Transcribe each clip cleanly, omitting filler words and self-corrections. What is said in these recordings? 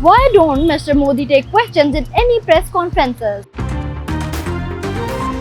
Why don't Mr. Modi take questions in any press conferences?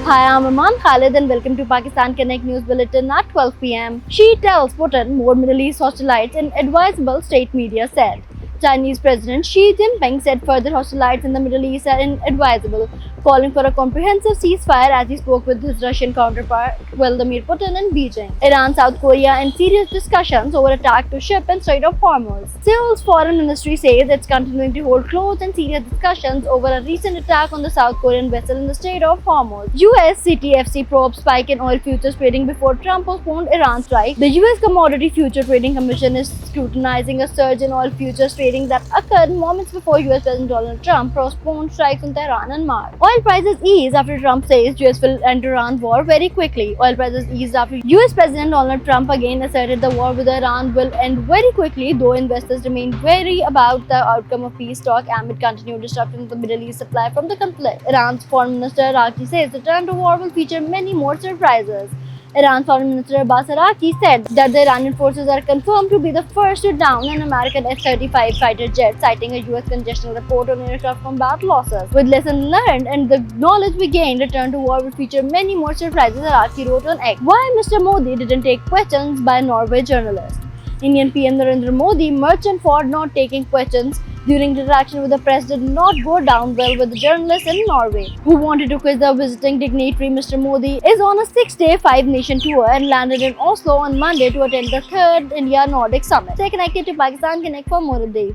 Hi, I'm Aman Khalid and welcome to Pakistan Connect News Bulletin at 12 p.m. She tells Putin more Middle East hostilities in advisable state media said. Chinese President Xi Jinping said further hostilities in the Middle East are inadvisable, calling for a comprehensive ceasefire as he spoke with his Russian counterpart Vladimir Putin in Beijing. Iran, South Korea, and serious discussions over attack to ship in Strait of Hormuz. Seoul's foreign ministry says it's continuing to hold close and serious discussions over a recent attack on the South Korean vessel in the Strait of Hormuz. US CTFC probes spike in oil futures trading before Trump postponed Iran strike. The US Commodity Future Trading Commission is scrutinizing a surge in oil futures trading that occurred moments before US President Donald Trump postponed strikes on Tehran in March. Oil prices eased after Trump says US will end Iran war very quickly. Oil prices eased after US President Donald Trump again asserted the war with Iran will end very quickly, though investors remain wary about the outcome of peace talks amid continued disruption of the Middle East supply from the conflict. Iran's Foreign Minister Araqi says the turn to war will feature many more surprises. Iran's Foreign Minister Abbas Araqi said that the Iranian forces are confirmed to be the first to down an American F-35 fighter jet, citing a US congressional report on aircraft combat losses. With lessons learned and the knowledge we gained, return to war will feature many more surprises, Araqi wrote on X. Why Mr. Modi didn't take questions by Norway journalists. Indian PM Narendra Modi merchant for not taking questions during the interaction with the press did not go down well with the journalists in Norway, who wanted to quiz the visiting dignitary. Mr. Modi is on a 6-day, 5-nation tour and landed in Oslo on Monday to attend the 3rd India Nordic Summit. Stay connected to Pakistan Connect for more updates.